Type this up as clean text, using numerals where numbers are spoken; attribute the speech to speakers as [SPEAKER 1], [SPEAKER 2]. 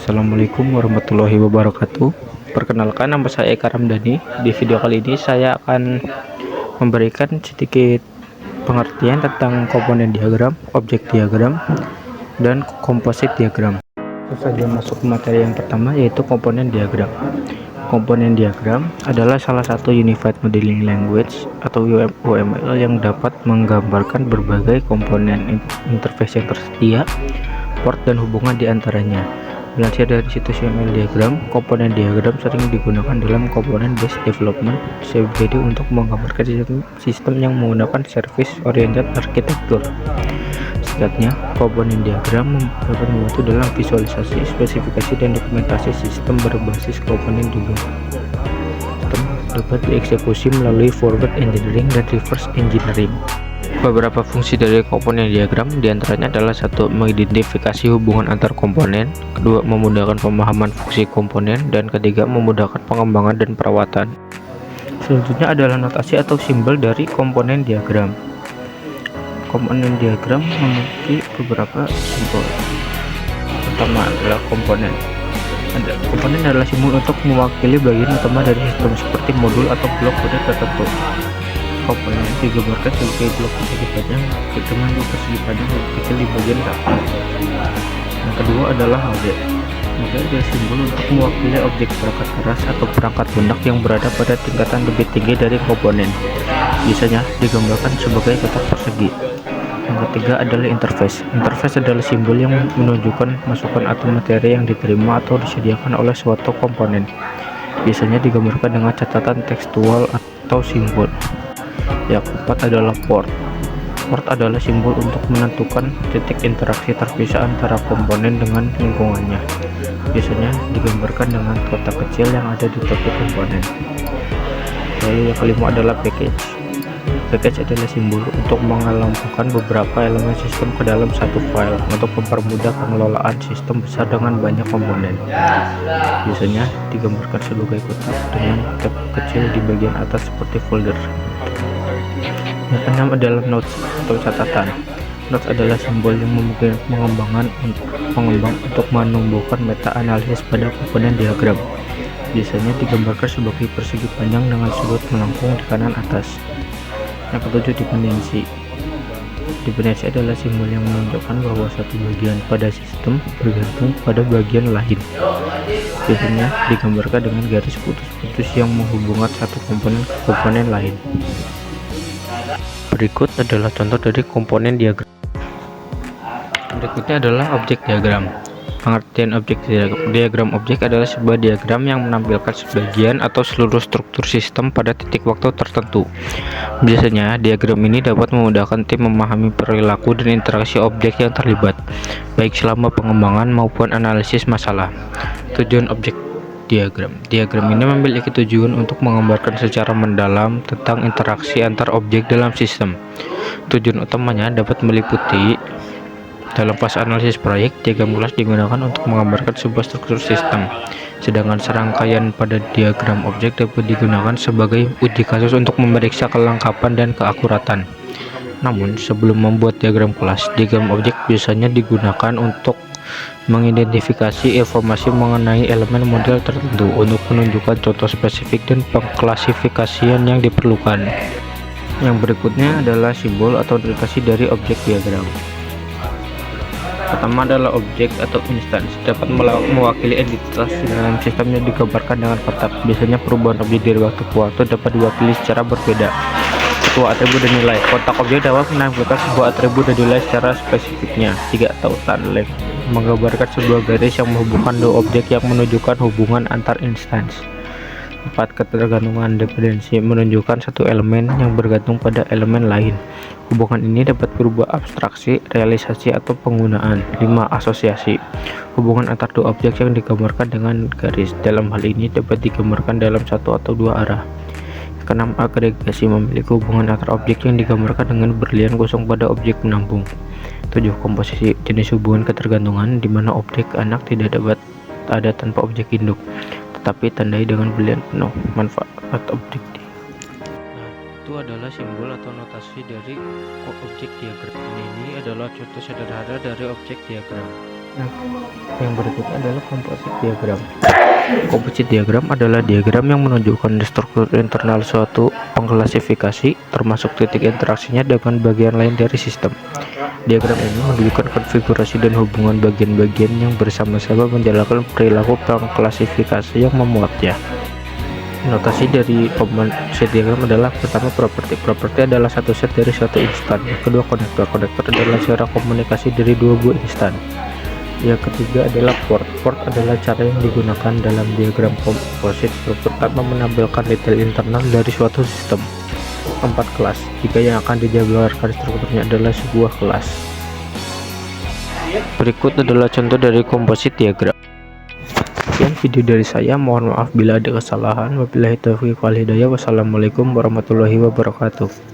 [SPEAKER 1] Assalamualaikum warahmatullahi wabarakatuh. Perkenalkan, nama saya Eka Ramdhani. Di video kali ini saya akan memberikan sedikit pengertian tentang komponen diagram, objek diagram, dan komposit diagram. Langsung saja masuk ke materi yang pertama, yaitu komponen diagram. Komponen diagram adalah salah satu Unified Modeling Language atau UML yang dapat menggambarkan berbagai komponen interface yang tersedia, port, dan hubungan di antaranya. Dilansir dari situs UML Diagram, komponen diagram sering digunakan dalam komponen based development (CBD) untuk menggambarkan sistem yang menggunakan service oriented architecture. Singkatnya, komponen diagram dapat membantu dalam visualisasi, spesifikasi, dan dokumentasi sistem berbasis komponen diagram. Sistem dapat dieksekusi melalui forward engineering dan reverse engineering. Beberapa fungsi dari komponen diagram diantaranya adalah: satu, mengidentifikasi hubungan antar komponen; kedua, memudahkan pemahaman fungsi komponen; dan ketiga, memudahkan pengembangan dan perawatan. Selanjutnya adalah notasi atau simbol dari komponen diagram. Komponen diagram memiliki beberapa simbol. Pertama adalah komponen. Komponen adalah simbol untuk mewakili bagian utama dari sistem seperti modul atau blok kode tertentu. Komponen digambarkan sebagai blok persegi panjang dengan blok persegi panjang lebih kecil di bagian samping. Yang kedua adalah model. Model adalah simbol untuk mewakili objek perangkat keras atau perangkat lunak yang berada pada tingkatan lebih tinggi dari komponen. Biasanya digambarkan sebagai kotak persegi. Yang ketiga adalah interface. Interface adalah simbol yang menunjukkan masukan atau materi yang diterima atau disediakan oleh suatu komponen. Biasanya digambarkan dengan catatan tekstual atau simbol. Yang keempat adalah port. Port adalah simbol untuk menentukan titik interaksi terpisah antara komponen dengan lingkungannya. Biasanya digambarkan dengan kotak kecil yang ada di tepi komponen. Lalu yang kelima adalah package. Package adalah simbol untuk mengelompokkan beberapa elemen sistem ke dalam satu file untuk mempermudah pengelolaan sistem besar dengan banyak komponen. Biasanya digambarkan sebagai kotak dengan tab kecil di bagian atas seperti folder. Yang keenam adalah notes atau catatan. Notes adalah simbol yang memungkinkan pengembang untuk menumbuhkan meta analisis pada komponen diagram. Biasanya digambarkan sebagai persegi panjang dengan sudut melengkung di kanan atas. Yang ketujuh, dependensi. Dependensi adalah simbol yang menunjukkan bahwa satu bagian pada sistem bergantung pada bagian lain. Biasanya digambarkan dengan garis putus-putus yang menghubungkan satu komponen ke komponen lain. Berikut adalah contoh dari komponen diagram. Berikutnya adalah objek diagram. Pengertian objek diagram. Objek adalah sebuah diagram yang menampilkan sebagian atau seluruh struktur sistem pada titik waktu tertentu. Biasanya, diagram ini dapat memudahkan tim memahami perilaku dan interaksi objek yang terlibat, baik selama pengembangan maupun analisis masalah. Tujuan objek diagram. Diagram ini memiliki tujuan untuk menggambarkan secara mendalam tentang interaksi antar objek dalam sistem. Tujuan utamanya dapat meliputi: dalam fase analisis proyek, diagram kelas digunakan untuk menggambarkan sebuah struktur sistem, sedangkan serangkaian pada diagram objek dapat digunakan sebagai uji kasus untuk memeriksa kelengkapan dan keakuratan. Namun, sebelum membuat diagram kelas, diagram objek biasanya digunakan untuk mengidentifikasi informasi mengenai elemen model tertentu untuk menunjukkan contoh spesifik dan pengklasifikasian yang diperlukan. Yang berikutnya adalah simbol atau notasi dari objek diagram. Pertama adalah objek atau instance, dapat mewakili entitas dalam sistem yang digambarkan dengan kotak. Biasanya perubahan objek dari waktu ke waktu dapat diwakili secara berbeda. Sebuah atribut dan nilai. Kotak objek dapat menampilkan sebuah atribut dan nilai secara spesifiknya. 3. Tautan length, menggambarkan sebuah garis yang menghubungkan dua objek yang menunjukkan hubungan antar instance. 4. Ketergantungan dependensi, menunjukkan satu elemen yang bergantung pada elemen lain. Hubungan ini dapat berupa abstraksi, realisasi, atau penggunaan. 5. Asosiasi, hubungan antar dua objek yang digambarkan dengan garis. Dalam hal ini dapat digambarkan dalam satu atau dua arah. 6. Agregasi, memiliki hubungan antar objek yang digambarkan dengan berlian kosong pada objek penambung. 7. Komposisi, jenis hubungan ketergantungan di mana objek anak tidak dapat ada tanpa objek induk, tetapi tandai dengan berlian penuh. Manfaat objek. Itu adalah simbol atau notasi dari objek diagram. Ini adalah contoh sederhana dari objek diagram. Nah, yang berikutnya adalah composite diagram. Composite diagram adalah diagram yang menunjukkan struktur internal suatu pengklasifikasi, termasuk titik interaksinya dengan bagian lain dari sistem. Diagram ini menunjukkan konfigurasi dan hubungan bagian-bagian yang bersama-sama menjalankan perilaku pengklasifikasi yang memuatnya. Notasi dari composite diagram adalah: pertama, properti. Properti adalah satu set dari suatu instan. Kedua, konektor. Konektor adalah cara komunikasi dari dua buah instan. Yang ketiga adalah port. Port adalah cara yang digunakan dalam diagram composite struktur tanpa menampilkan detail internal dari suatu sistem. 4. Kelas. Jika yang akan dijabarkan strukturnya adalah sebuah kelas. Berikut adalah contoh dari composite diagram. Sekian video dari saya, mohon maaf bila ada kesalahan. Wabillahi taufiq wal hidayah. Wassalamualaikum warahmatullahi wabarakatuh.